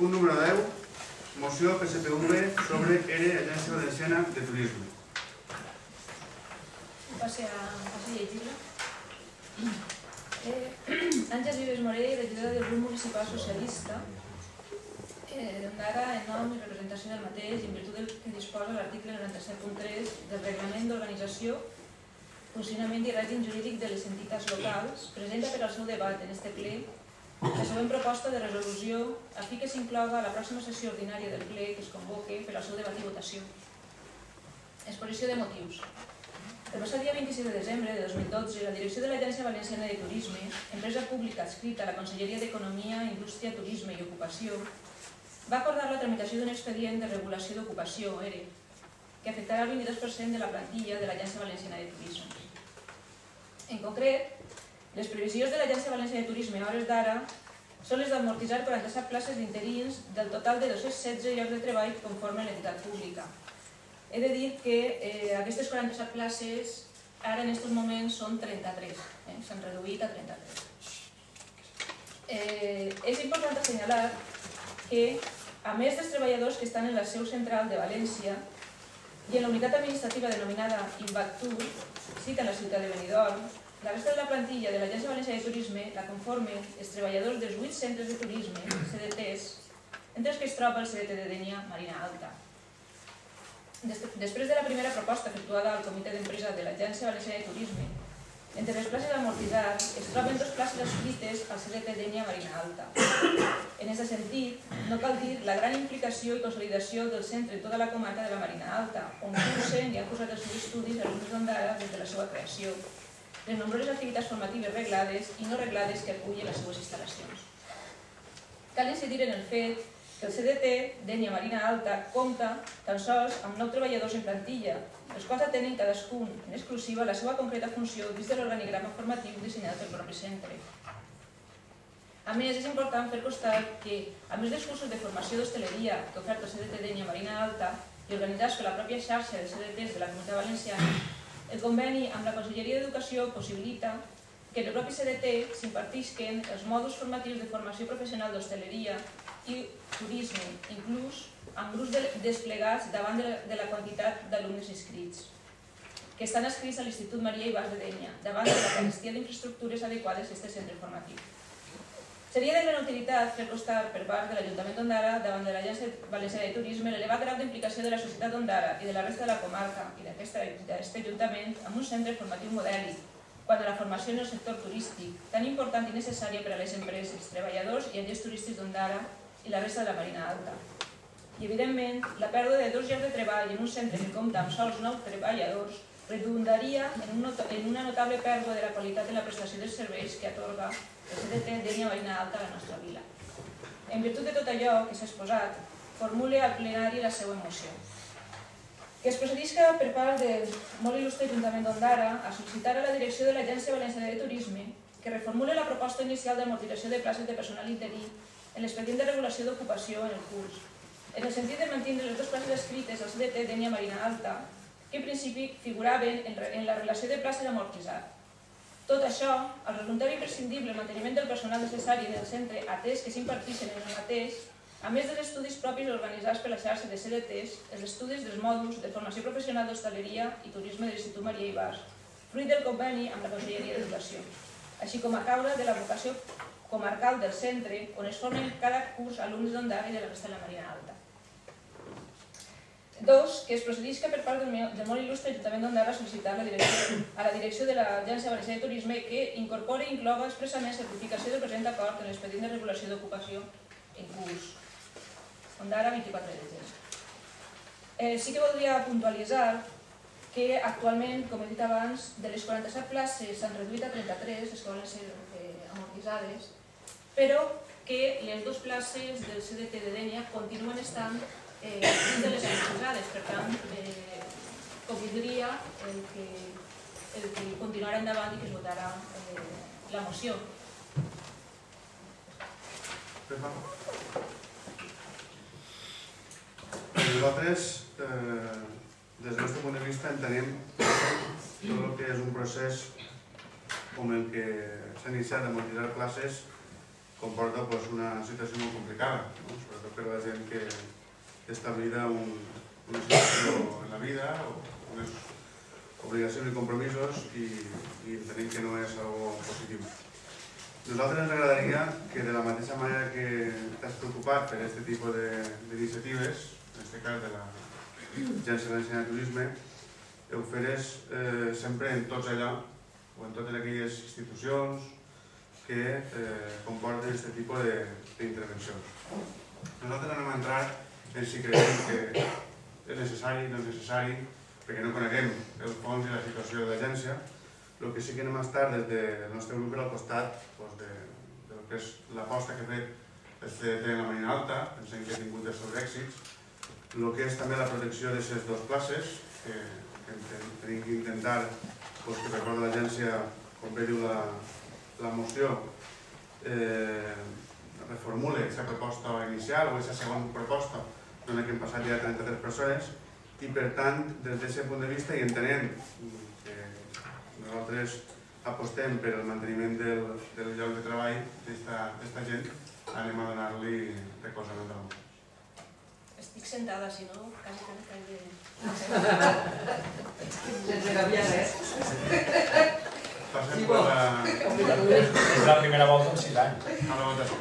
Punt número 10. Moció PSPV sobre ERE Agència Valenciana de Turisme. Passe a llegir-la. Àngels Vives Morell, regidora del grup municipal socialista, d'Ondara en nom i representació del mateix i en virtut del que disposa l'article 97.3 del Reglament d'Organització, Funcionament i Règim Jurídic de les Entitats Locals, presenta per al seu debat en este ple la següent proposta de resolució a fi que s'incloga a la pròxima sessió ordinària del ple que es convoque per al seu debat i votació. Exposició de motius. El passat dia 26 de desembre de 2012, la direcció de l'Agència Valenciana de Turisme, empresa pública adscrita a la Conselleria d'Economia, Indústria, Turisme i Ocupació, va acordar la tramitació d'un expedient de regulació d'ocupació, ERE, que afectarà el 22% de la plantilla de l'Agència Valenciana de Turisme. En concret, les previsions de l'Agència Valenciana de Turisme a hores d'ara són les d'amortitzar 47 places d'interins del total de 216 llocs de treball conforme a l'entitat pública. He de dir que aquestes 47 places ara en aquests moments són 33, s'han reduït a 33. És important assenyalar que, a més dels treballadors que estan en la seu central de València i en la unitat administrativa denominada Invactur, cita en la ciutat de Benidorm, la resta de la plantilla de l'Agència Valenciana de Turisme la conformen els treballadors dels 8 centres de turisme, CDTs, entre els que es troba el CDT de Dénia Marina Alta. Després de la primera proposta efectuada al comitè d'empresa de l'Agència Valenciana de Turisme, entre les places a amortitzar es troben 2 places adscrites al CDT Dénia Marina Alta. En aquest sentit, no cal dir la gran implicació i consolidació del centre en tota la comarca de la Marina Alta, on cursen i han cursat els seus estudis alumnes d'Ondara des de la seva creació, les nombroses activitats formatives reglades i no reglades que acullen les seues instal·lacions. Cal incidir en el fet que el CDT Dénia Marina Alta compta tan sols amb 9 treballadors en plantilla, els quals atenen cadascun en exclusiva la seva concreta funció dins de l'organigrama formatiu dissenyat pel propi centre. A més, és important fer constar que, a més dels cursos de formació d'hostaleria que oferta el CDT Dénia Marina Alta i organitzats per la pròpia xarxa de CDTs de la Comunitat Valenciana, el conveni amb la Conselleria d'Educació possibilita que en el propi CDT s'impartisquen els mòduls formatius de formació professional d'hostaleria i turisme, inclús amb grups desplegats davant de la quantitat d'alumnes inscrits, que estan adscrits a l'Institut Maria Ibars de Dénia, davant de la carestia d'infraestructures adequades a aquest centre formatiu. Seria de gran utilitat fer constar per part de l'Ajuntament d'Ondara davant de l'Agència Valenciana de Turisme l'elevat grau d'implicació de la societat d'Ondara i de la resta de la comarca i d'aquest Ajuntament amb un centre formatiu modèlic quant a la formació en el sector turístic, tan important i necessària per a les empreses, treballadors i agents turístics d'Ondara i la resta de la Marina Alta. I, evidentment, la pèrdua de 2 llocs de treball en un centre que compta amb sols 9 treballadors redundaria en una notable pèrdua de la qualitat de la prestació dels serveis que atorga el CDT Dénia Marina Alta a la nostra vila. En virtut de tot allò que s'ha exposat, formule al plenari la següent moció. Que es procedisca per part del molt il·lustre Ajuntament d'Ondara a sol·licitar a la direcció de l'Agència Valenciana de Turisme que reformule la proposta inicial d'amortització de places de personal interí en l'expedient de regulació d'ocupació en el curs, en el sentit de mantenir les 2 places escrites al CDT Dénia Marina Alta, que en principi figuraven en la relació de places a amortitzar. Tot això, al resultar imprescindible el manteniment del personal necessari en el centre atès que s'impartixen en el mateix, a més dels estudis propis organitzats per la xarxa de CDTs, els estudis dels mòduls de formació professional d'hostaleria i turisme de l'Institut Maria Ibars, fruit del conveni amb la Conselleria d'Educació, així com a causa de la vocació comarcal del centre, on es formen cada curs alumnes d'Ondara i de la resta de la Marina Alta. 2. Que es procedisca per part del molt il·lustre Ajuntament d'Ondara a sol·licitar a la direcció de l'Agència Valenciana de Turisme que incorpori i incloga expressament certificació del present acord en l'expedient de regulació d'ocupació en curs. Ondara, 24 de desembre. Sí que voldria puntualitzar que actualment, com he dit abans, de les 47 places s'han reduït a 33, les que volen ser amortitzades, però que les 2 places del CDT de Dénia continuen estant dins de les amortitzades. Per tant, convindria el que continuarà endavant i que es votarà la moció. Nosaltres, des del nostre punt de vista, entenem tot el que és un procés com el que s'ha iniciat d'amortitzar classes comporta una situació molt complicada, sobretot per a la gent que està vida una situació en la vida o unes obligacions i compromisos i entenem que no és algo positiu. Nosaltres ens agradaria que de la mateixa manera que t'has preocupat per aquest tipus d'iniciatives, en aquest cas de l'Agència Valenciana de Turisme, ho feres sempre en tots allà o en totes aquelles institucions que comporten aquest tipus d'intervencions. Nosaltres anem a entrar en si creiem que és necessari, no és necessari, perquè no coneguem el fons i la situació de l'agència. El que sí que anem a estar des del nostre grup al costat del que és l'aposta que ha fet el CDT en la Marina Alta, pensem que ha tingut els seus èxits, el que és també la protecció d'aquestes dues places, que tenim que intentar que per part de l'agència, com bé diu la moció, reformule aquesta proposta inicial o aquesta segona proposta, en què hem passat ja 33 persones, i per tant, des d'aquest punt de vista, i entenent que nosaltres apostem per al manteniment del lloc de treball d'aquesta gent, anem a donar-li recolzament de la mà. Estic sentada, si no, quasi que em caigui. Sense canviar res. Passem per la... És la primera volta en 6 anys. A la votació.